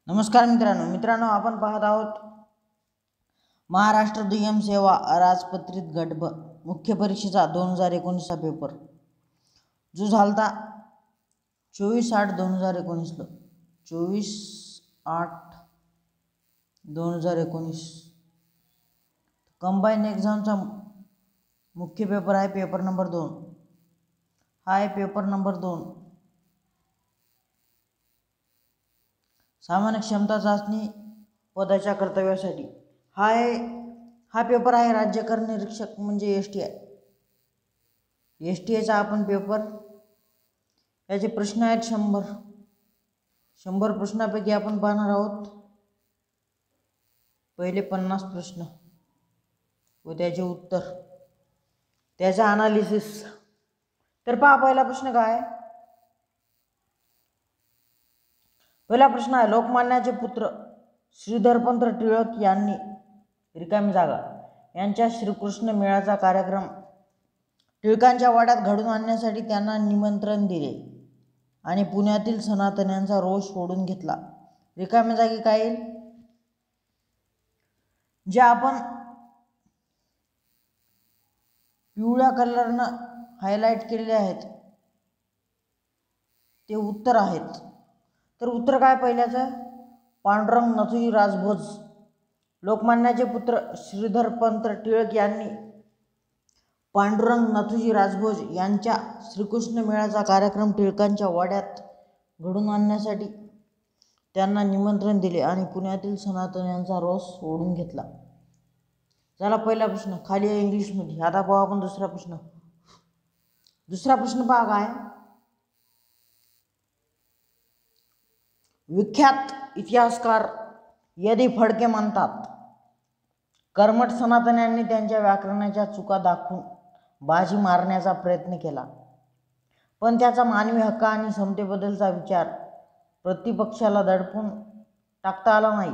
नमस्कार मित्रांनो आपण पाहत आहोत महाराष्ट्र दुय्यम सेवा अराजपत्रित गट ब मुख्य परीक्षेचा 2019 पेपर जो झालता 24/8/2019 ला 24/8/2019 कंबाईन एक्झामचा मुख्य पेपर आहे पेपर नंबर 2 हा आहे पेपर नंबर 2 सामान्य क्षमता चाचणी पदाच्या कर्तव्यासाठी हा पेपर आहे राज्य कर निरीक्षक म्हणजे एसटीआयचा आपण पेपर याचे प्रश्न आहेत 100 प्रश्नापैकी आपण पाहणार आहोत पहिले 50 प्रश्न व त्याचे उत्तर त्याचा अनालिसिस। तर पहा पहिला प्रश्न काय आहे। पहिला प्रश्न आहे लोकमान्याचे पुत्र श्रीधरपंत टिळक यांनी रिकामी जागा यांच्या श्रीकृष्ण मेळ्याचा कार्यक्रम टिळकांच्या वाड्यात घडून आणण्यासाठी त्यांना निमंत्रण दिले आणि पुण्यातील सनातन्यांचा रोष ओढून घेतला। रिकामी जागी काय येईल जे आपण पिवळ्या कलरनं हायलाइट केलेले आहेत ते उत्तर आहेत। तर उत्तर काय पहिल्याचं पांडुरंग नथुजी राजभोज लोकमान्याचे पुत्र श्रीधरपंत टिळक यांनी पांडुरंग नथुजी राजभोज यांच्या श्रीकृष्ण मेळ्याचा कार्यक्रम टिळकांच्या वाड्यात घडून आणण्यासाठी त्यांना निमंत्रण दिले आणि पुण्यातील सनातन्यांचा रोष ओढून घेतला। झाला पहिला प्रश्न खाली आहे इंग्लिशमध्ये। आता पाहू आपण दुसरा प्रश्न पहा काय विख्यात इतिहासकार यदी फडके म्हणतात कर्मठ सनातन्यांनी त्यांच्या व्याकरणाच्या चुका दाखवून बाजी मारण्याचा प्रयत्न केला पण त्याचा मानवी हक्क आणि समतेबद्दलचा विचार प्रतिपक्षाला दडपून टाकता आला नाही।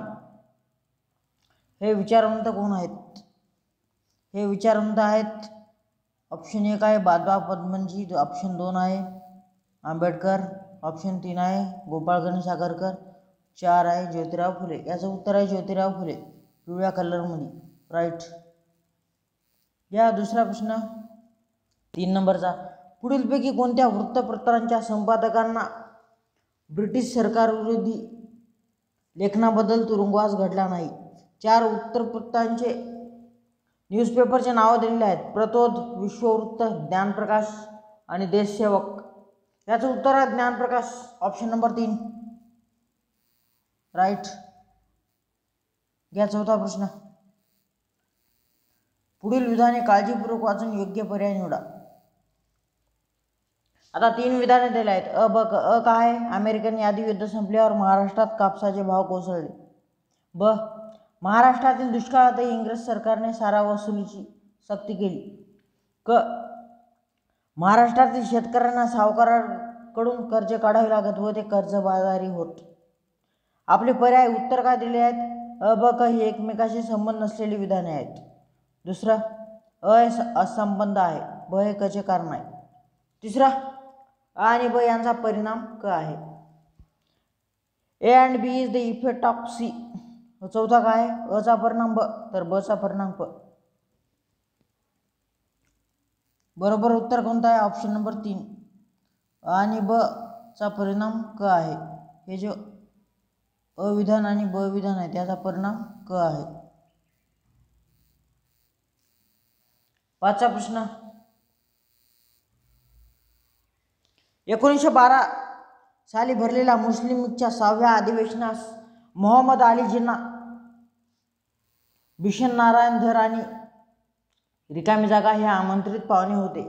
हे विचारवंत कोण आहेत? हे विचारवंत आहेत ऑप्शन 1 आहे बादबा पद्मनजी, ऑप्शन 2 आहे आंबेडकर, ऑप्शन 3 आहे गोपाळ गणेश आगरकर, 4 आहे ज्योतिराव फुले। याचं उत्तर आहे ज्योतिराव फुले पिवळ्या कलरमध्ये राईट। या दुसरा प्रश्न 3 नंबरचा पुढीलपैकी कोणत्या वृत्तपत्रांच्या संपादकांना ब्रिटिश सरकारविरोधी लेखनाबद्दल तुरुंगवास घडला नाही? 4 वृत्तपत्रांचे न्यूजपेपरचे नाव दिलेले आहेत प्रतोद, विश्ववृत्त, ज्ञानप्रकाश आणि देशसेवक। याचं उत्तर आहे ज्ञानप्रकाश ऑप्शन नंबर 3 राईट। या चौथा प्रश्न पुढील विधाने काळजीपूर्वक वाचून योग्य पर्याय निवडा। आता 3 विधाने दिली आहेत अ काय आहे अमेरिकन यादी युद्ध संपल्यावर महाराष्ट्रात कापसाचे भाव कोसळले। ब महाराष्ट्रातील दुष्काळातही इंग्रज सरकारने सारा वसुलीची सक्ती केली। क महाराष्ट्रातील शेतकऱ्यांना सावकारांकडून कर्ज काढावे लागत व ते कर्जबाजारी होत। आपले पर्याय उत्तर काय दिले आहेत अ ब क ही एकमेकाशी संबंध नसलेली विधाने आहेत। दुसरा असंबंध आहे ब हे कचे कारण आहे। तिसरा आणि ब यांचा परिणाम क आहे। A and B is the effect of C. चौथा काय अचा परिणाम ब तर बचा परिणाम प। बरोबर उत्तर कोणता आहे ऑप्शन नंबर 3 आणि ब चा परिणाम क आहे। हे जो अविधान आणि ब विधान आहे त्याचा परिणाम क आहे। 5वा प्रश्न 1912 साली भरलेल्या मुस्लिम लीगच्या 6व्या अधिवेशनास मोहम्मद अली जिन्ना, बिशन नारायण धर आणि रिकामी जागा हे आमंत्रित पाहुणे होते।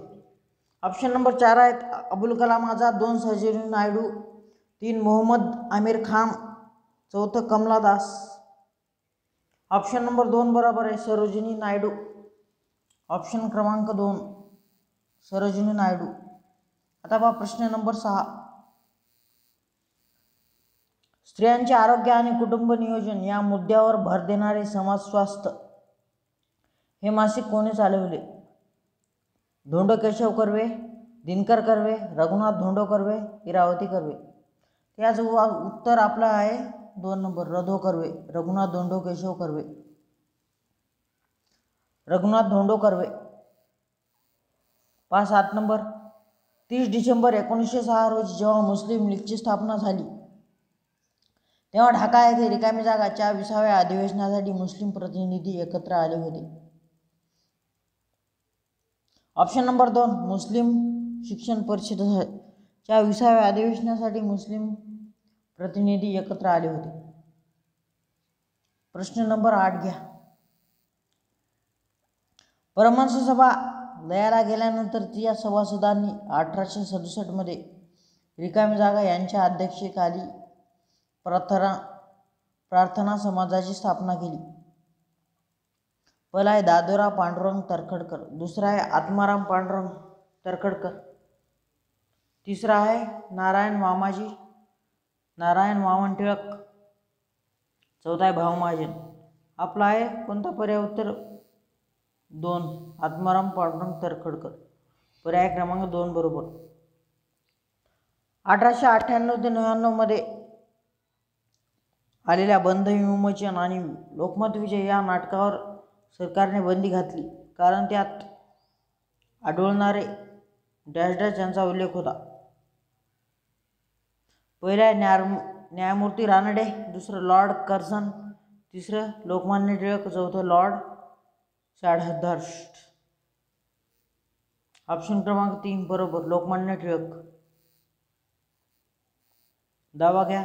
ऑप्शन नंबर 4 आहेत अबुल कलाम आझाद, 2 सरोजिनी नायडू, 3 मोहम्मद आमिर खान, 4 कमला दास। ऑप्शन नंबर 2 बरोबर आहे सरोजिनी नायडू। ऑप्शन क्रमांक 2 सरोजिनी नायडू। आता पहा प्रश्न नंबर 6 स्त्रियांचे आरोग्य आणि कुटुंब नियोजन या मुद्द्यावर भर देणारे समाज स्वास्थ्य हे मासिक कोणी चालवले? धोंडो केशव कर्वे, दिनकर कर्वे, रघुनाथ धोंडो कर्वे, इरावती कर्वे। याचं उत्तर आपलं आहे 2 नंबर रधो कर्वे, रघुनाथ धोंडो केशव कर्वे, रघुनाथ धोंडो कर्वे. 7 नंबर 30 डिसेंबर 1906 रोजी जेव्हा मुस्लिम लीगची स्थापना झाली तेव्हा ढाका येथे रिकामी जागाच्या 20व्या अधिवेशनासाठी मुस्लिम प्रतिनिधी एकत्र आले होते. ऑप्शन नंबर 2 मुस्लिम शिक्षण परिषदेच्या 20व्या अधिवेशनासाठी मुस्लिम प्रतिनिधी एकत्र आले होते. प्रश्न नंबर 8 घ्या. परमहंस सभा लयाला गेल्यानंतर तिच्या सभासदांनी 1867 मध्ये रिकामी जागा यांच्या अध्यक्षतेखाली प्रार्थना समाजाची स्थापना केली. पहिला आहे दादोरा पांडुरंग तरखडकर, दुसरा आहे आत्माराम पांडुरंग तरखडकर, तिसरा आहे नारायण वामन टिळक, चौथा आहे भाऊ महाजन. आपला आहे कोणता पर्याय उत्तर 2 आत्माराम पांडुरंग तरखडकर. पर्याय क्रमांक 2 बरोबर. 1898 ते 99 मध्ये आलेल्या बंध विमोचन आणि लोकमत विजय या नाटकावर सरकारने बंदी घातली कारण त्यात आढळणारे डॅश डॅश यांचा उल्लेख होता. पहिला न्यायमूर्ती रानडे, दुसरं लॉर्ड कर्झन, तिसरं लोकमान्य टिळक, चौथं लॉर्ड सॅडहर्स्ट. ऑप्शन क्रमांक 3 बरोबर लोकमान्य टिळक. दावा घ्या.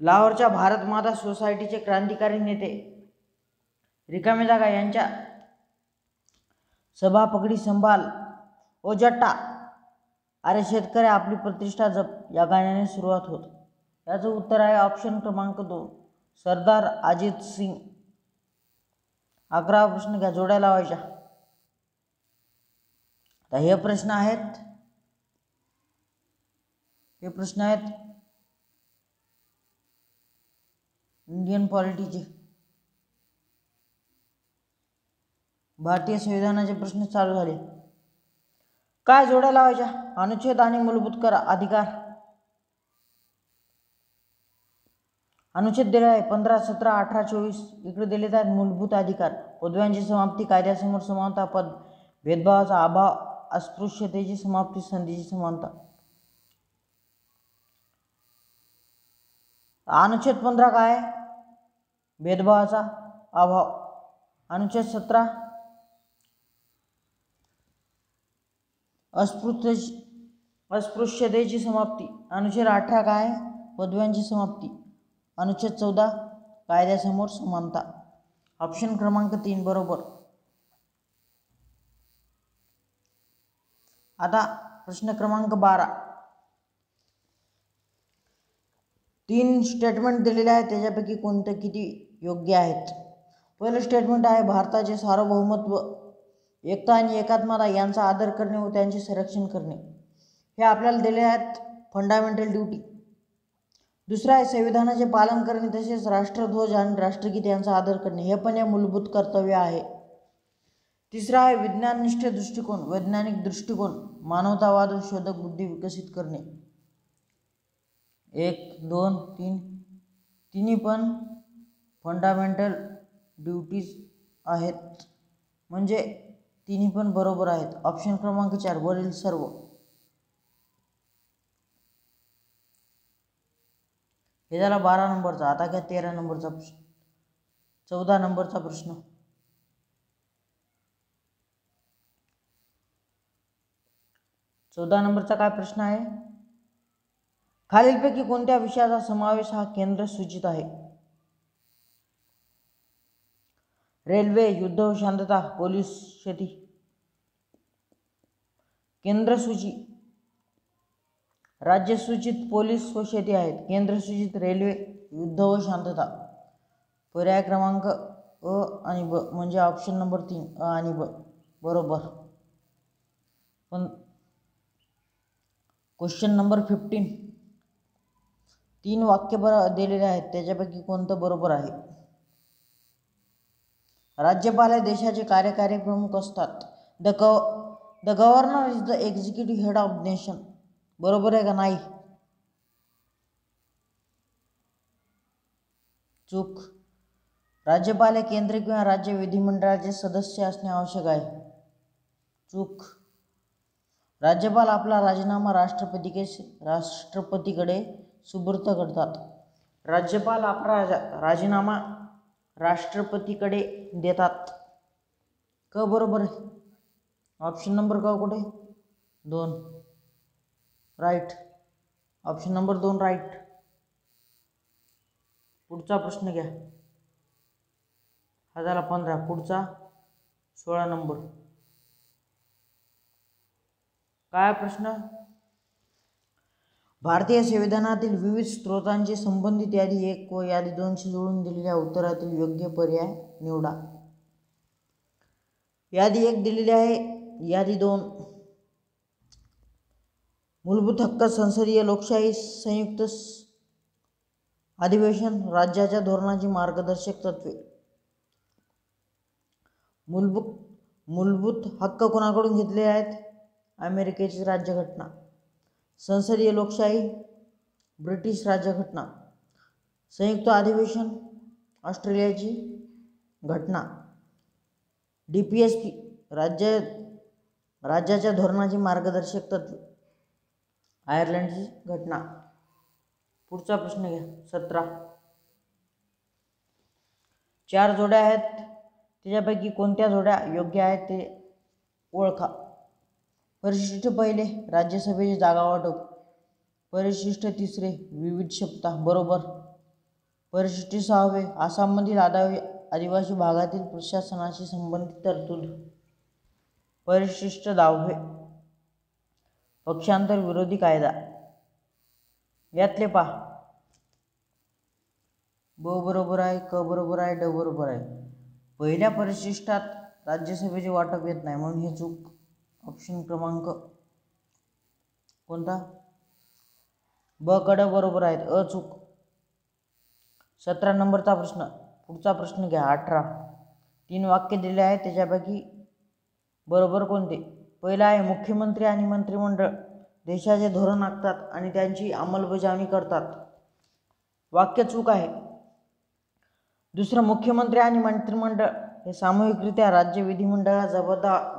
लाहोरच्या भारत माता सोसायटीचे क्रांतिकारी नेते रिकामी जागा यांच्या सभा पगडी संभाल ओ जट्टा अरे शेतकरी आपली प्रतिष्ठा जप या गाण्याने सुरुवात होत. याचं उत्तर आहे ऑप्शन क्रमांक 2 सरदार अजित सिंग. 11 प्रश्न घ्या, जोड्या लावायच्या. तर हे प्रश्न आहेत इंडियन पॉलिटीचे, भारतीय संविधानाचे प्रश्न चालू झाले. काय जोड्या लावायच्या? अनुच्छेद आणि मूलभूत कर अधिकार. अनुच्छेद दिले आहे 15, 17, 18, 24. इकडे दिले आहेत मूलभूत अधिकार. पदव्यांची समाप्ती, कायद्यासमोर समानता, भेदभावाचा अभाव, अस्पृश्यतेची समाप्ती, संधीची समानता. अनुच्छेद 15 काय? भेदभावाचा अभाव. अनुच्छेद 17 अस्पृश्यतेची समाप्ती. अनुच्छेद 18 काय? पदव्यांची समाप्ती. अनुच्छेद 14 कायद्यासमोर समानता. ऑप्शन क्रमांक 3 बरोबर. आता प्रश्न क्रमांक 12. 3 स्टेटमेंट दिलेले आहेत, त्याच्यापैकी कोणते किती योग्य आहेत? पहिलं स्टेटमेंट आहे भारताचे सार्वभौमत्व, एकता आणि एकात्मता यांचा आदर करणे व त्यांचे संरक्षण करणे. हे आपल्याला दिले आहेत फंडामेंटल ड्युटी. दुसरा आहे संविधानाचे पालन करणे तसेच राष्ट्रध्वज आणि राष्ट्रगीत यांचा आदर करणे. हे पण हे मूलभूत कर्तव्य आहे. तिसरा आहे विज्ञाननिष्ठ दृष्टिकोन, वैज्ञानिक दृष्टिकोन, मानवतावाद व शोधक बुद्धी विकसित करणे. 1, 2, 3 तिन्ही पण फंडामेंटल ड्युटीज आहेत, म्हणजे तिन्ही पण बरोबर आहेत. ऑप्शन क्रमांक 4 वरील सर्व. हे झाला 12 नंबरचा. आता घ्या 13 नंबरचा प्रश्न, 14 नंबरचा प्रश्न. चौदा नंबरचा काय प्रश्न आहे? खालीलपैकी कोणत्या विषयाचा समावेश हा केंद्र सूचित आहे? रेल्वे, युद्ध व शांतता, पोलीस, शेती. केंद्रसूची राज्यसूचित पोलीस व शेती आहेत. केंद्रसूचित रेल्वे, युद्ध व शांतता. पर्याय क्रमांक अ आणि ब म्हणजे ऑप्शन नंबर 3 अ आणि ब बरोबर. पण क्वेश्चन नंबर 15 3 वाक्य दिलेले आहेत, त्याच्यापैकी कोणतं बरोबर आहे? राज्यपाल हे देशाचे कार्यकारी प्रमुख असतात. The governor is the executive head of nation. बरोबर आहे का नाही? चूक. राज्यपाल हे केंद्र किंवा राज्य विधिमंडळाचे सदस्य असणे आवश्यक आहे. चूक. राज्यपाल आपला राजीनामा राष्ट्रपतीकडे सुपूर्द करतात. राज्यपाल आपला राजीनामा राष्ट्रपतीकडे देतात. क बरोबर आहे. ऑप्शन नंबर क कुठे? 2. राईट. Option number 2 right. पुढचा प्रश्न घ्या. हा झाला 15. पुढचा 16 नंबर. काय प्रश्न? भारतीय संविधानातील विविध स्त्रोतांची संबंधित यादी 1 व यादी 2 शी जोडून दिलेल्या उत्तरातील योग्य पर्याय निवडा. यादी 1 दिलेली आहे. यादी 2 मूलभूत हक्क, संसदीय लोकशाही, संयुक्त अधिवेशन, राज्याच्या धोरणाची मार्गदर्शक तत्त्वे. मूलभूत हक्क कोणाकडून घेतले आहेत? अमेरिकेची राज्यघटना. संसदीय लोकशाही ब्रिटिश राज्यघटना. संयुक्त अधिवेशन ऑस्ट्रेलियाची घटना. DPSP राज्याच्या धोरणाची मार्गदर्शक तत्त्वे आयर्लंडची घटना. पुढचा प्रश्न घ्या. 17. 4 जोड्या आहेत. त्याच्यापैकी कोणत्या जोड्या योग्य आहेत ते ओळखा. परिशिष्ट पहिले राज्यसभेची जागा वाटप. परिशिष्ट तिसरे विविधशपथा बरोबर. परिशिष्ट 6 आसाममधील आदिवासी भागातील प्रशासनाशी संबंधित तरतूद. परिशिष्ट 10 पक्षांतर विरोधी कायदा. यातले पहा. ब बरोबर आहे, क बरोबर आहे, ड बरोबर आहे. पहिल्या परिशिष्टात राज्यसभेचे वाटप येत नाही म्हणून हे चूक. ऑप्शन क्रमांक कोणता? ब क ड बरोबर आहेत. अचूक. 17 नंबरचा प्रश्न. पुढचा प्रश्न घ्या. 18. 3 वाक्य दिले आहेत. त्याच्यापैकी बरोबर कोणते? पहिला आहे मुख्यमंत्री आणि मंत्रिमंडळ देशाचे धोरण आखतात आणि त्यांची अंमलबजावणी करतात. वाक्य चूक आहे. दुसरं, मुख्यमंत्री आणि मंत्रिमंडळ हे सामूहिकरित्या राज्य विधिमंडळाला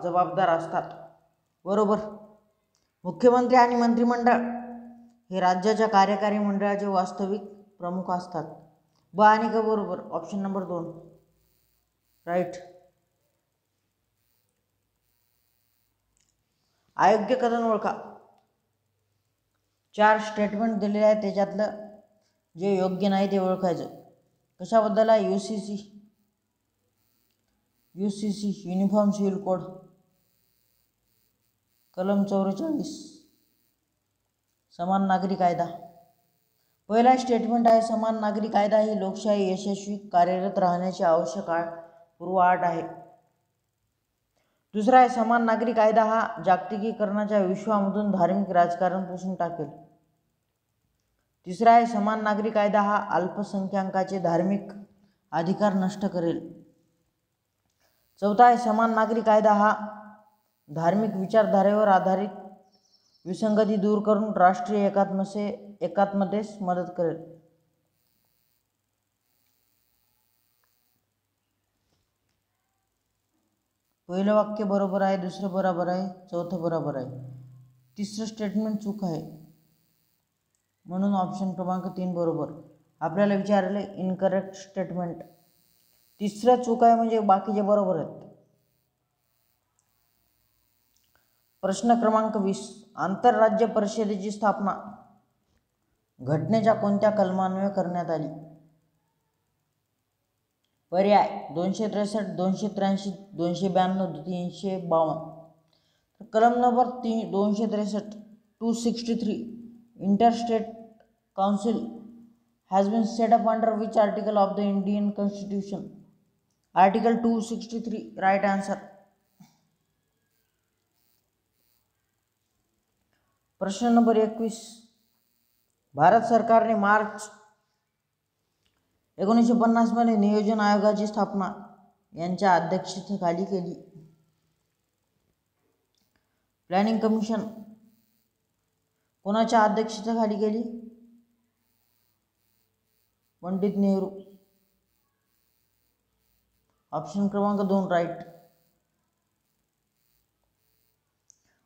जबाबदार असतात. बरोबर. मुख्यमंत्री आणि मंत्रिमंडळ हे राज्याच्या कार्यकारी मंडळाचे वास्तविक प्रमुख असतात. ब आणि क बरोबर. Option number 2 right. अयोग्य कथन ओळखा. 4 स्टेटमेंट दिलेले आहेत. त्याच्यातलं जे योग्य नाही ते ओळखायचं. कशाबद्दल आहे? UCC uniform civil code. कलम 44 समान नागरी कायदा. पहिला स्टेटमेंट आहे समान नागरी कायदा ही लोकशाही यशस्वी कार्यरत राहण्याची आवश्यक पूर्वअट आहे. दुसरा आहे समान नागरी कायदा हा जागतिकीकरणाच्या विश्वामधून धार्मिक राजकारण पुसून टाकेल. तिसरा आहे समान नागरी कायदा हा अल्पसंख्याकांचे धार्मिक अधिकार नष्ट करेल. चौथा आहे समान नागरी कायदा हा धार्मिक विचारधारेवर आधारित विसंगती दूर करून राष्ट्रीय एकात्मतेस मदत करेल. पहिलं वाक्य बरोबर आहे, दुसरं बरोबर आहे, चौथं बरोबर आहे. तिसरं स्टेटमेंट चूक आहे म्हणून ऑप्शन क्रमांक 3 बरोबर. आपल्याला विचारले इनकरेक्ट स्टेटमेंट. तिसरं चूक आहे म्हणजे बाकीचे बरोबर आहेत. प्रश्न क्रमांक 20. आंतरराज्य परिषदेची स्थापना घटनेच्या कोणत्या कलमान्वये करण्यात आली? पर्याय 263, 283, 292, 352. कलम number 263 263 Interstate Council has been set up under which article of the Indian Constitution? Article 263 right answer. प्रश्न नंबर 21. भारत सरकारने मार्च 1950 मध्ये नियोजन आयोगाची स्थापना यांच्या अध्यक्षतेखाली केली. प्लॅनिंग कमिशन कोणाच्या अध्यक्षतेखाली केली? पंडित नेहरू. ऑप्शन क्रमांक 2 राईट.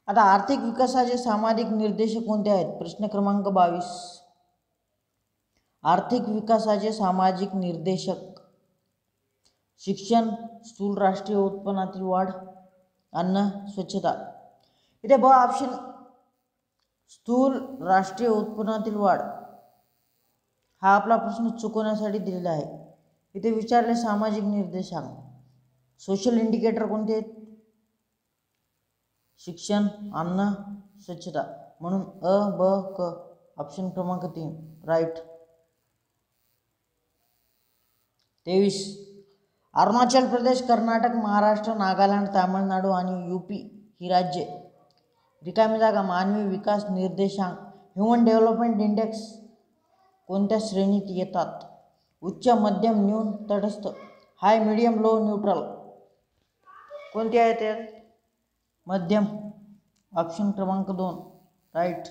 आता आर्थिक विकासाचे सामाजिक निर्देशक कोणते आहेत? प्रश्न क्रमांक 22. आर्थिक विकासाचे सामाजिक निर्देशक शिक्षण, स्थूल राष्ट्रीय उत्पन्नातील वाढ, अन्न, स्वच्छता. इथे ब ऑप्शन स्थूल राष्ट्रीय उत्पन्नातील वाढ हा आपला प्रश्न चुकवण्यासाठी दिलेला आहे. इथे विचारले सामाजिक निर्देशांक सोशल इंडिकेटर कोणते आहेत? शिक्षण, अन्न, स्वच्छता. म्हणून अ, ब, क. ऑप्शन क्रमांक 3 राईट. 23. अरुणाचल प्रदेश, कर्नाटक, महाराष्ट्र, नागालँड, तामिळनाडू आणि यूपी ही राज्ये रिकामी जागा मानवी विकास निर्देशांक ह्युमन डेव्हलपमेंट इंडेक्स कोणत्या श्रेणीत येतात? उच्च, मध्यम, न्यून, तटस्थ, हाय, मीडियम, लो, न्यूट्रल. कोणती आहे ते? मध्यम. ऑप्शन क्रमांक 2 राईट.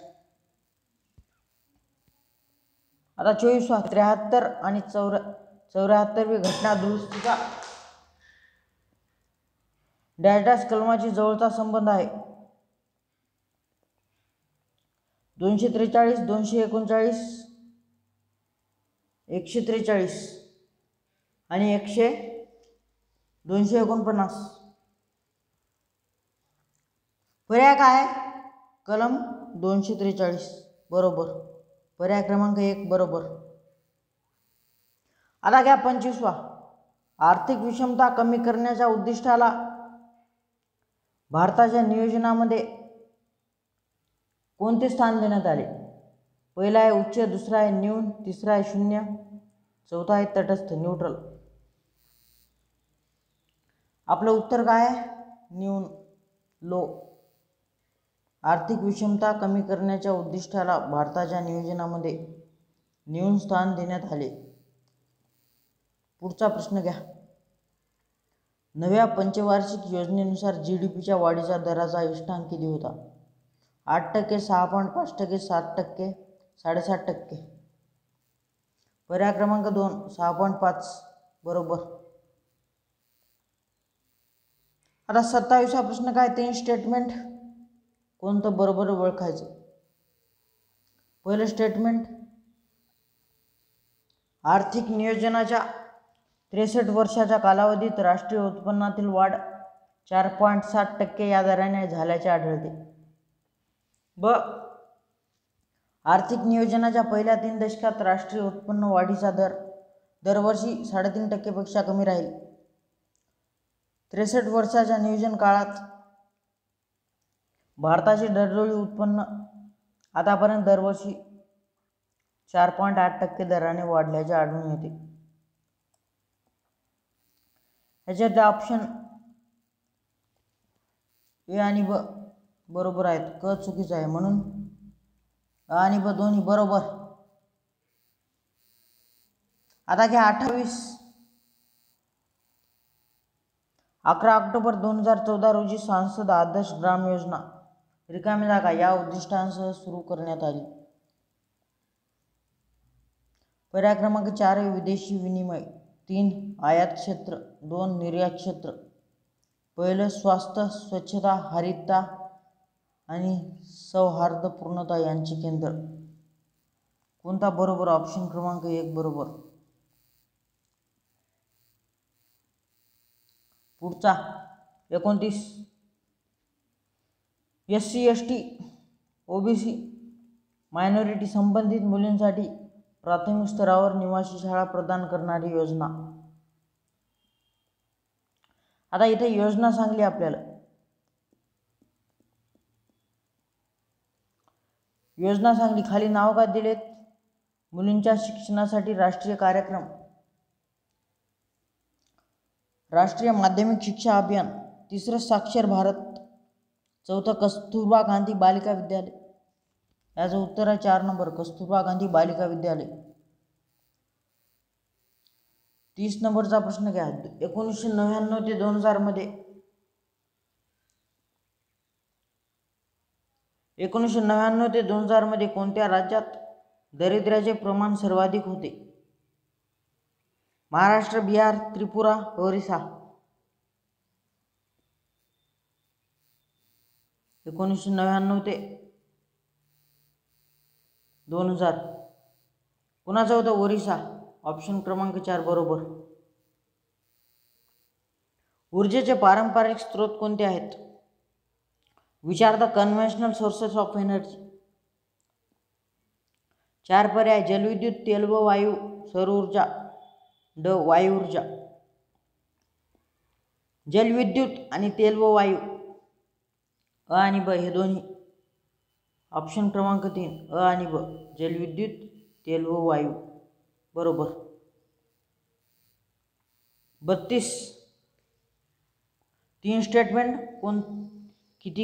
आता 24. 73 आणि 74वी घटना दुरुस्तीचा डॅश कलमाची जवळचा संबंध आहे. 243, 239, 143 आणि 249. पर्याय काय? कलम 243 बरोबर. पर्याय क्रमांक 1 बरोबर. आता घ्या 25. आर्थिक विषमता कमी करण्याच्या उद्दिष्टाला भारताच्या नियोजनामध्ये कोणते स्थान देण्यात आले? पहिला आहे उच्च, दुसरा आहे न्यून, तिसरा आहे शून्य, चौथा आहे तटस्थ, न्यूट्रल. आपलं उत्तर काय आहे? न्यून, लो. आर्थिक विषमता कमी करण्याच्या उद्दिष्टाला भारताच्या नियोजनामध्ये न्यून स्थान देण्यात आले. पुढचा प्रश्न घ्या. नव्या पंचवार्षिक योजनेनुसार GDPच्या वाढीच्या दराचा इष्टांक किती होता? 8%, 6.5%, 7%, 7.5%. पर्याय क्रमांक 2 6.5 बरोबर. आता 27 प्रश्न काय? 3 स्टेटमेंट कोणतं बरोबर ओळखायचं? पहिलं स्टेटमेंट आर्थिक नियोजनाच्या 63 वर्षाच्या कालावधीत राष्ट्रीय उत्पन्नातील वाढ 4.7% या दराने झाल्याचे आढळते. ब आर्थिक नियोजनाच्या पहिल्या 3 दशकात राष्ट्रीय उत्पन्न वाढीचा दर दरवर्षी 3.5% पेक्षा कमी राहील. 63 वर्षाच्या नियोजन काळात भारताचे दरडोई उत्पन्न आतापर्यंत दरवर्षी 4.8% दराने वाढल्याचे आढळून येते. ह्याच्यात ऑप्शन ए आणि ब बरोबर आहेत, क चुकीचा आहे. म्हणून अ आणि ब दोन्ही बरोबर. आता घ्या 28. 11 ऑक्टोबर 2014 रोजी सांसद आदर्श ग्राम योजना रिकामी जागा या उद्दिष्टांसह सुरू करण्यात आली. पर्याय क्रमांक 4 विदेशी विनिमय, 3 आयात क्षेत्र, 2 निर्यात क्षेत्र. पहिलं स्वास्थ्य, स्वच्छता, हरितता आणि सौहार्दपूर्णता यांचे केंद्र. कोणता बरोबर? ऑप्शन क्रमांक 1 बरोबर. पुढचा 29. SC, ST, OBC मायनॉरिटी संबंधित मुलींसाठी प्राथमिक स्तरावर निवासी शाळा प्रदान करणारी योजना. आता इथे योजना सांगली आपल्याला. योजना सांगली खाली नाव का दिलेत? मुलींच्या शिक्षणासाठी राष्ट्रीय कार्यक्रम, राष्ट्रीय माध्यमिक शिक्षा अभियान, तिसरं साक्षर भारत, चौथं कस्तुरबा गांधी बालिका विद्यालय. याचं उत्तर आहे 4 नंबर कस्तुरबा गांधी बालिका विद्यालय. 30 नंबरचा प्रश्न घ्या. 1999 ते 2000 मध्ये 1999 ते 2000 मध्ये कोणत्या राज्यात दारिद्र्याचे प्रमाण सर्वाधिक होते? महाराष्ट्र, बिहार, त्रिपुरा, ओरिसा. 1999 ते 2000. कुणाचा होता? ओरिसा. ऑप्शन क्रमांक 4 बरोबर. ऊर्जेचे पारंपरिक स्रोत कोणते आहेत? Which are the conventional sources of energy? 4 पर्याय: जलविद्युत, तेल व वायू, सौर ऊर्जा, वायू ऊर्जा. जलविद्युत आणि तेल व वायू, अ आणि ब हे दोन्ही. ऑप्शन क्रमांक 3 अ आणि ब, जलविद्युत, तेल व वायू बरोबर. 32. 3 स्टेटमेंट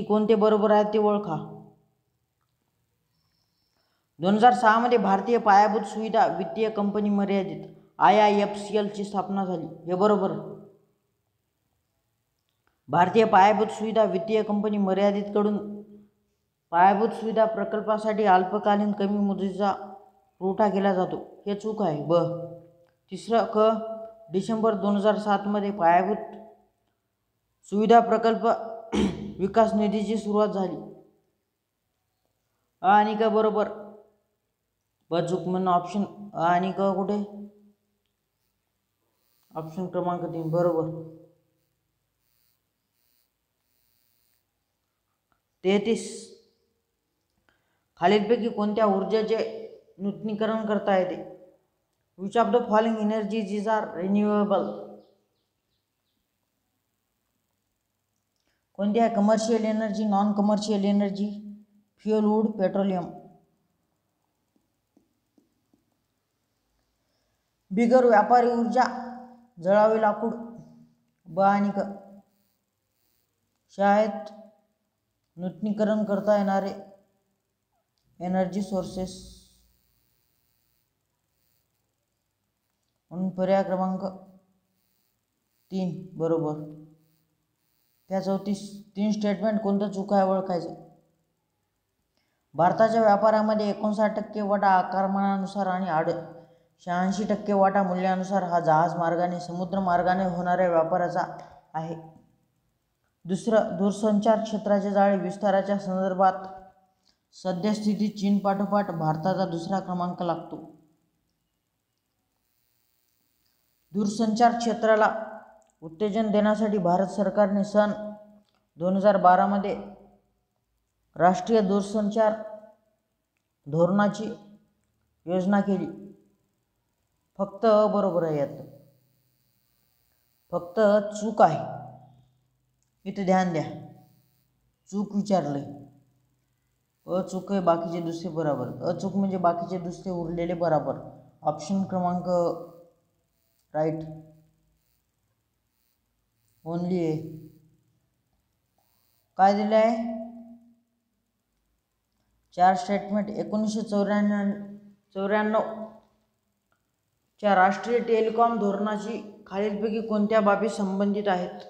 कोणते बरोबर आहेत ते ओळखा. 2006 मध्ये भारतीय पायाभूत सुविधा वित्तीय कंपनी मर्यादित IIFCL ची स्थापना झाली. हे बरोबर. भारतीय पायाभूत सुविधा वित्तीय कंपनी मर्यादित कडून पायाभूत सुविधा प्रकल्पासाठी अल्पकालीन कमी मुदतीचा पुरवठा केला जातो. हे चूक आहे. ब. तिसरं क. डिसेंबर 2007 मध्ये पायाभूत सुविधा प्रकल्प विकास निधीची सुरुवात झाली. अ आणि क बरोबर. ब चूक म्हणून ऑप्शन अ आणि क कुठे? ऑप्शन क्रमांक 3 बरोबर. 33. खालीलपैकी कोणत्या ऊर्जेचे नूतनीकरण करता येते? Which of the following energies is are renewable? कोणती आहे? Commercial energy, non commercial energy, fuel wood, petroleum. बिगर व्यापारी ऊर्जा, जळावी लाकूड. ब आणि क. शाळेत नूतनीकरण करता येणारे एनर्जी सोर्सेस म्हणून पर्याय क्रमांक 3 बरोबर. त्या 34. 3 स्टेटमेंट कोणतं चूक आहे ओळखायचं. भारताच्या व्यापारामध्ये 59% वाटा आकारमानानुसार आणि 86% वाटा मूल्यानुसार हा जहाज मार्गाने समुद्र मार्गाने होणाऱ्या व्यापाराचा आहे. दुसरं, दूरसंचार क्षेत्राचे जाळे विस्ताराच्या संदर्भात सद्यस्थितीत चीन पाठोपाठ भारताचा दुसरा क्रमांक लागतो. दूरसंचार क्षेत्राला उत्तेजन देण्यासाठी भारत सरकारने सन 2012 मध्ये राष्ट्रीय दूरसंचार धोरणाची योजना केली. फक्त बरोबर आहे. यात फक्त चूक आहे. इथे ध्यान द्या. चूक विचारलंय. अचूक आहे, बाकीचे दुसरे बरोबर. अचूक म्हणजे बाकीचे दुसरे उरलेले बरोबर. ऑप्शन क्रमांक राईट ओनली ए. काय दिलं आहे? 4 स्टेटमेंट. 1994 च्या राष्ट्रीय टेलिकॉम धोरणाची खालीलपैकी कोणत्या बाबी संबंधित आहेत?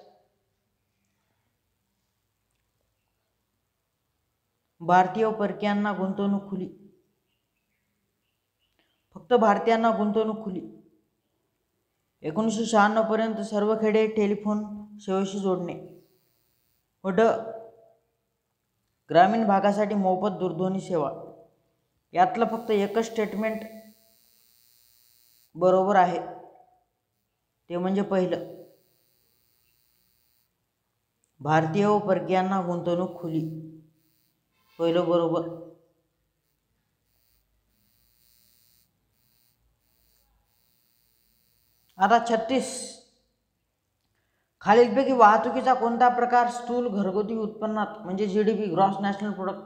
भारतीय व परकीयांना गुंतवणूक खुली. फक्त भारतीयांना गुंतवणूक खुली. 1996 पर्यंत सर्व खेडे टेलिफोन सेवेशी जोडणे. व ड. ग्रामीण भागासाठी मोफत दूरध्वनी सेवा. यातलं फक्त एकच स्टेटमेंट बरोबर आहे, ते म्हणजे पहिलं. भारतीय व परकीयांना गुंतवणूक खुली, पहिलं बरोबर. आता 36. खालीलपैकी वाहतुकीचा कोणता प्रकार स्थूल घरगुती उत्पन्नात म्हणजे GDP gross national product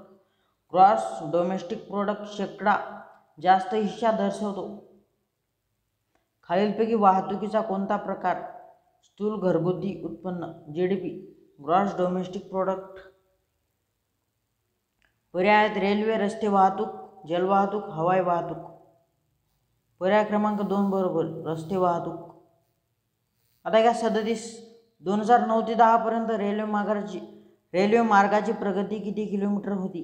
gross domestic product शेकडा जास्त हिस्सा दर्शवतो? खालीलपैकी वाहतुकीचा कोणता प्रकार स्थूल घरगुती उत्पन्न GDP ग्रॉस डोमेस्टिक प्रोडक्ट? पर्याय आहेत रेल्वे, रस्ते वाहतूक, जलवाहतूक, हवाई वाहतूक. पर्याय क्रमांक 2 बरोबर, रस्ते वाहतूक. आता घ्या 37. 2009 ते 10 पर्यंत रेल्वे मार्गाची प्रगती किती किलोमीटर होती?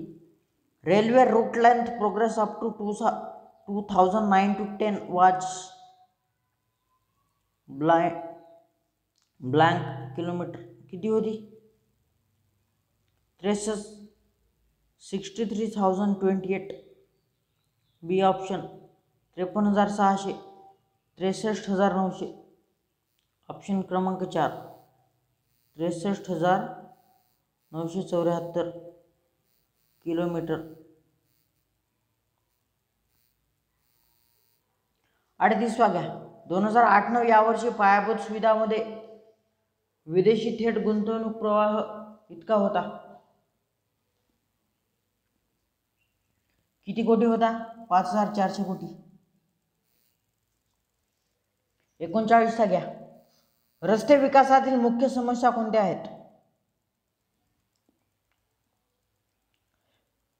Railway route length progress up to 2009 to 10 वाज ब्लँक किलोमीटर. किती होती? 63 63,028. बी ऑप्शन 53,600. 63,900. ऑप्शन क्रमांक 4 63,974 किलोमीटर. 38वा घ्या. 2008-9 यावर्षी पायाभूत सुविधामध्ये विदेशी थेट गुंतवणूक प्रवाह इतका होता. किती कोटी होता? 5,400 कोटी. 39चा घ्या. रस्ते विकासातील मुख्य समस्या कोणत्या आहेत?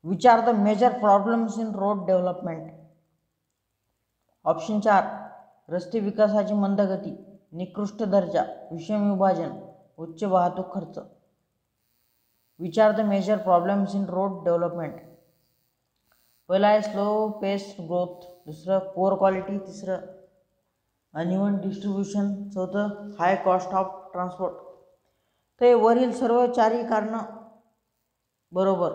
Which are the major problems in road development? Option 4 रस्ते विकासाची मंद गती, निकृष्ट दर्जा, विषम विभाजन, उच्च वाहतूक खर्च. Which are the major problems in road development? पहिला आहे स्लो पेस्ड ग्रोथ, दुसरं पोअर क्वालिटी, तिसरं अनइवन डिस्ट्रीब्युशन, चौथं हाय कॉस्ट ऑफ ट्रान्सपोर्ट. तर वरील सर्व चारही कारणं बरोबर.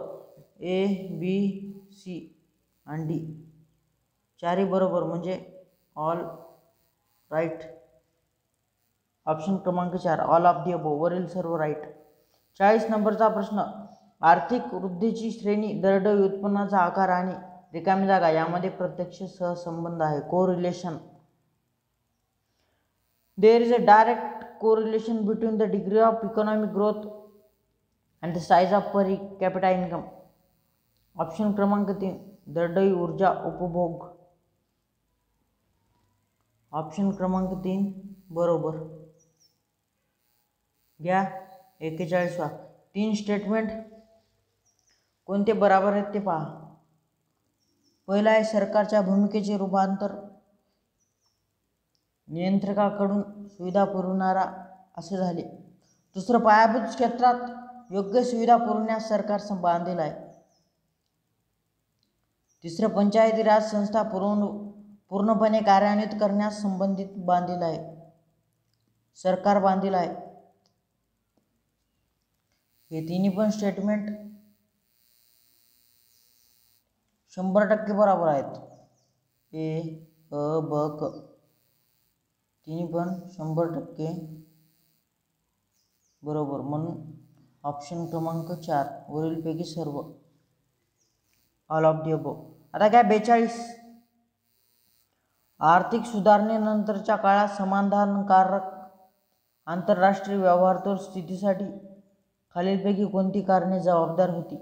ए, बी, सी आणि डी चारही बरोबर, म्हणजे ऑल राईट. ऑप्शन क्रमांक 4 ऑल ऑफ दी अबोव, वरील सर्व राईट. 40 नंबरचा प्रश्न. आर्थिक वृद्धीची श्रेणी, दरडोई उत्पन्नाचा आकार आणि रिकामी जागा यामध्ये प्रत्यक्ष सहसंबंध आहे. Correlation. There is a direct correlation between the degree of economic growth and the size of per capita income. Option क्रमांक 3 दरडोई ऊर्जा उपभोग. ऑप्शन क्रमांक 3 बरोबर. घ्या 41वा. 3 स्टेटमेंट कोणते बरोबर आहेत ते पहा. पहिला आहे सरकारच्या भूमिकेचे रूपांतर नियंत्रकाकडून सुविधा पुरवणारा असे झाले. दुसरं पायाभूत क्षेत्रात योग्य सुविधा पुरवण्यास सरकार बांधील आहे. तिसरं पंचायती राज संस्था पूर्णपणे कार्यान्वित करण्यास संबंधित बांधील आहे, सरकार बांधील आहे. हे तिन्ही पण स्टेटमेंट 100% बरोबर आहेत. ए, अ, ब, क तिन्ही पण 100% बरोबर, म्हणून ऑप्शन क्रमांक 4 वरीलपैकी सर्व ऑल ऑफ दी अबोव. आता काय 42. आर्थिक सुधारणेनंतरच्या काळात समाधानकारक आंतरराष्ट्रीय व्यवहार स्थितीसाठी खालीलपैकी कोणती कारणे जबाबदार होती?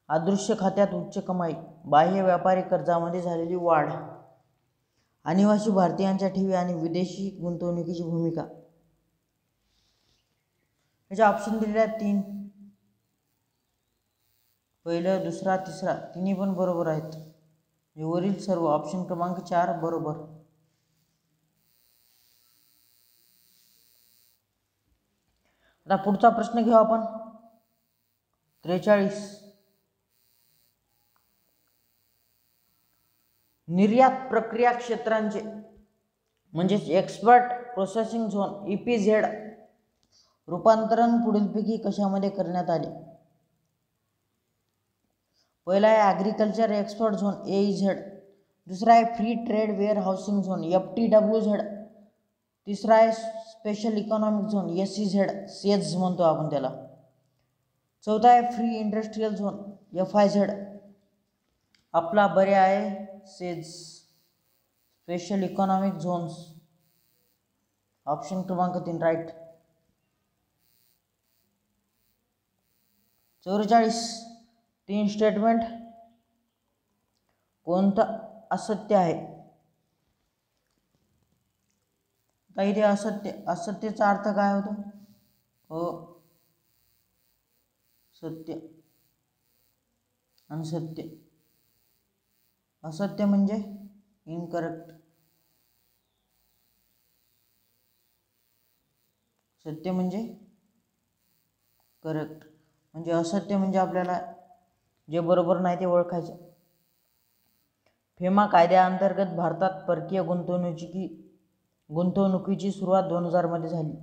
अदृश्य खात्यात उच्च कमाई, बाह्य व्यापारी कर्जामध्ये झालेली वाढ, अनिवासी भारतीयांच्या ठेवी आणि विदेशी गुंतवणुकीची भूमिका. याचे ऑप्शन दिलेले आहेत 3. पहिलं, दुसरा, तिसरा तिन्ही पण बरोबर आहेत. वरील सर्व ऑप्शन क्रमांक 4 बरोबर. आता पुढचा प्रश्न घेऊ आपण. 43. निर्यात प्रक्रिया क्षेत्रांचे म्हणजेच एक्सपर्ट प्रोसेसिंग झोन EPZ रूपांतरण पुढीलपैकी कशामध्ये करण्यात आले? पहिला आहे ॲग्रिकल्चर एक्सपर्ट झोन AEZ, दुसरा आहे free trade warehousing zone FTWZ, तिसरा आहे स्पेशल इकॉनॉमिक झोन SEZ म्हणतो आपण त्याला, चौथा आहे फ्री इंडस्ट्रियल झोन FIZ, आपला बरे आहे says special economic zones. Option क्रमांक 3 राईट. 44. 3 स्टेटमेंट कोणतं असत्य आहे? तर इथे असत्यचा अर्थ काय होतो? सत्य आणि सत्य. असत्य म्हणजे इनकरेक्ट, सत्य म्हणजे करेक्ट. म्हणजे असत्य म्हणजे आपल्याला जे बरोबर नाही ते ओळखायचं. फेमा कायद्याअंतर्गत भारतात परकीय गुंतवणुकीची सुरुवात 2000 मध्ये झाली.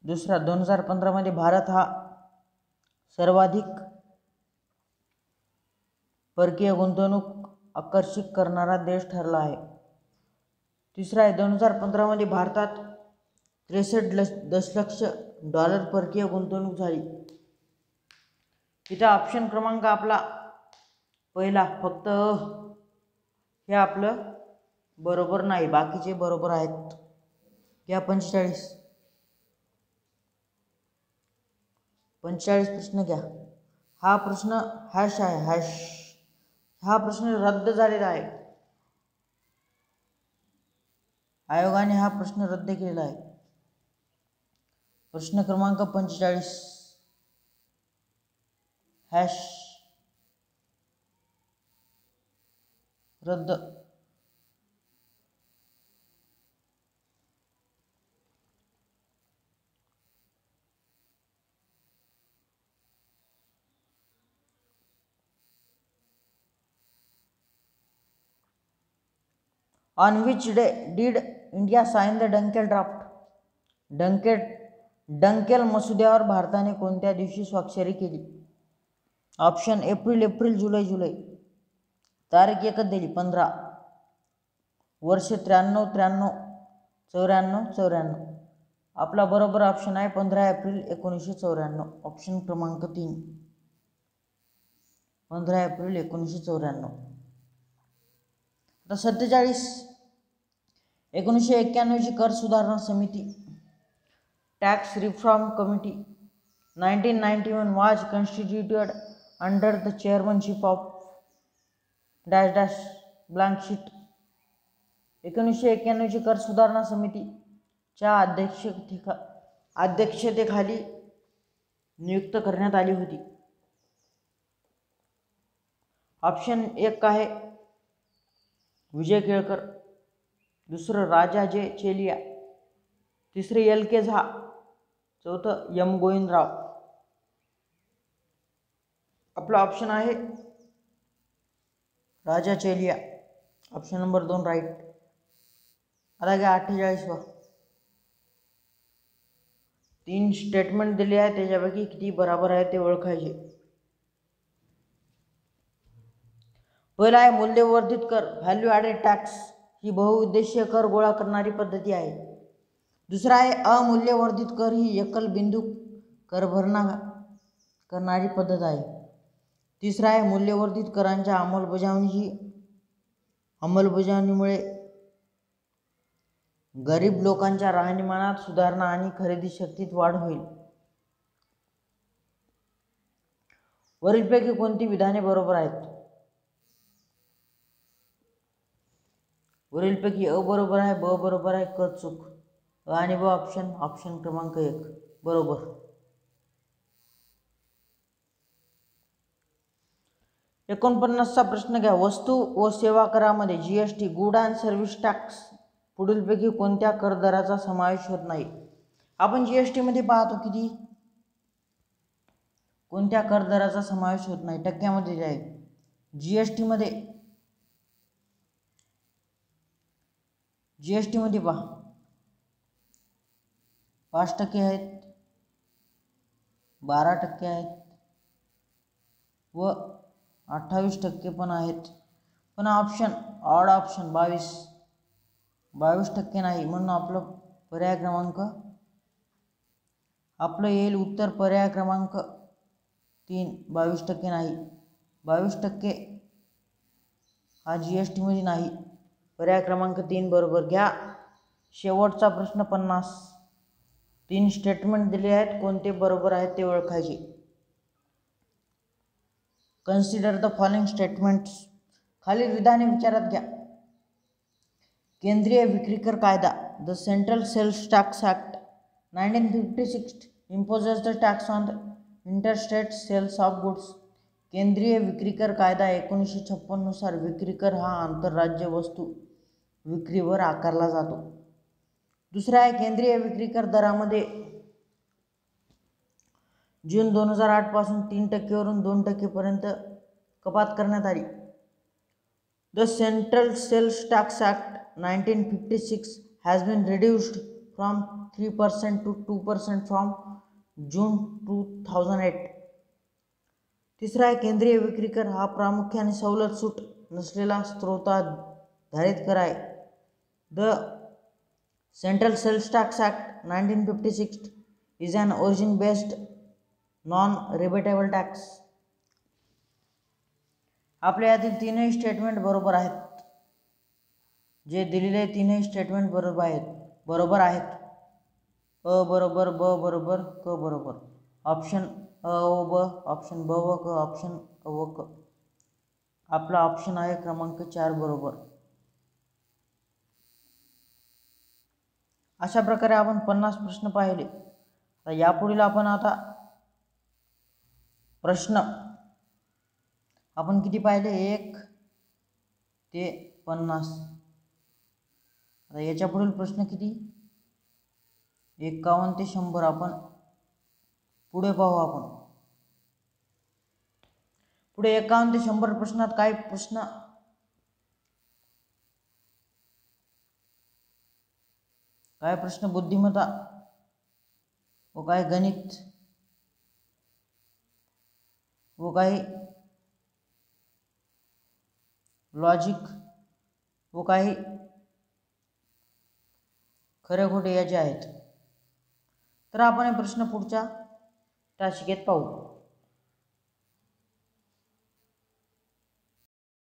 दुसरा 2015 मध्ये भारत हा सर्वाधिक परकीय गुंतवणूक आकर्षित करणारा देश ठरला आहे. तिसरा आहे 2015 भारतात 63 दशलक्ष डॉलर परकीय गुंतवणूक झाली. इथं ऑप्शन क्रमांक आपला पहिला फक्त हे आपलं बरोबर नाही, बाकीचे बरोबर आहेत. घ्या 45 प्रश्न घ्या. हा प्रश्न हॅश आहे, हॅश. हा प्रश्न रद्द झालेला आहे. आयोगाने हा प्रश्न रद्द केलेला आहे. प्रश्न क्रमांक 45 हॅश रद्द. On which day did India sign the Dunkel draft? Dunkel मसुद्यावर भारताने कोणत्या दिवशी स्वाक्षरी केली? ऑप्शन एप्रिल, जुलै. तारीख एकच दिली 15. वर्ष 93, 94. आपला बरोबर ऑप्शन आहे 15 एप्रिल 1994. ऑप्शन क्रमांक 3 15 एप्रिल 1994. आता 47 1991 कर सुधारणा समिती tax reform committee 1991 was constituted under the chairmanship of blank sheet. 1991 कर सुधारणा समितीच्या अध्यक्षतेखाली नियुक्त करण्यात आली होती. ऑप्शन 1 आहे विजय केळकर, दुसरं राजा जे चेलिया, तिसरे LK झा, चौथं M गोविंदराव. आपला ऑप्शन आहे Raja Chelliah. Option number 2 right. आता घ्या 48. 3 स्टेटमेंट दिले आहे, त्याच्यापैकी किती बरोबर आहे ते ओळखायचे. पहिला आहे मूल्यवर्धित कर, व्हॅल्यू ॲडेड टॅक्स ही बहुउद्देशीय कर गोळा करणारी पद्धती आहे. दुसरा आहे अमूल्यवर्धित कर ही एकल बिंदू कर भरणा करणारी पद्धत आहे. तिसरा आहे मूल्यवर्धित करांच्या अंमलबजावणीमुळे गरीब लोकांच्या राहणीमानात सुधारणा आणि खरेदी शक्तीत वाढ होईल. वरीलपैकी कोणती विधाने बरोबर आहेत? वरीलपैकी अ बरोबर आहे, ब बरोबर आहे, क चूक. अ आणि ब ऑप्शन क्रमांक 1 बरोबर. एकोणपन्नासचा प्रश्न घ्या. वस्तू व सेवा करामध्ये GST good and service tax पुढीलपैकी कोणत्या कर दराचा समावेश होत नाही? आपण GST मध्ये पाहतो किती कोणत्या कर दराचा समावेश होत नाही, टक्क्यामध्ये आहे. GST मध्ये पहा 5% आहेत, 12% आहेत व 28% पण आहेत. पण ऑप्शन ऑड ऑप्शन 22% नाही. म्हणून आपलं पर्याय क्रमांक आपलं येईल उत्तर पर्याय क्रमांक 3 22% नाही. 22% हा GST मध्ये नाही. पर्याय क्रमांक 3 बरोबर. घ्या शेवटचा प्रश्न 50. 3 स्टेटमेंट दिले आहेत, कोणते बरोबर आहेत ते ओळखायचे. Consider the following statements. खालील विधाने विचारात घ्या. केंद्रीय विक्री कर कायदा the central sales tax act 1956 imposes the tax on the interstate sales of goods. केंद्रीय विक्री कर कायदा 1956 नुसार विक्री कर हा आंतरराज्य वस्तू विक्रीवर आकारला जातो. दुसरा आहे केंद्रीय विक्री कर दरामध्ये जून 2008 पासून 3% वरून 2% पर्यंत कपात करण्यात आली. The central sales tax act 1956 has been reduced from 3% to 2% from June 2008. तिसरा आहे केंद्रीय विक्री कर. हा प्रामुख्याने सवलत सूट नसलेला स्त्रोताधारित कर आहे. The central sales tax act 1956 is an origin based non rebatable tax. आपल्या यातील तीनही स्टेटमेंट बरोबर आहेत. जे दिलेले तीनही स्टेटमेंट बरोबर आहेत. अ बरोबर, ब बरोबर, क बरोबर. ऑप्शन अ व ब, ऑप्शन ब व क, ऑप्शन अ व क. आपला ऑप्शन आहे क्रमांक 4 बरोबर. अशा प्रकारे आपण 50 प्रश्न पाहिले. तर यापुढील आपण आता प्रश्न आपण किती पाहिले? 1 ते 50. आता याच्या पुढील प्रश्न किती? 51 ते 100 आपण पुढे पाहू. आपण पुढे 51 ते 100 प्रश्नात काय प्रश्न बुद्धिमत्ता व काय गणित व काही लॉजिक व काही खरे खोटे याचे आहेत. तर आपण हे प्रश्न पुढच्या तासिकेत पाहू.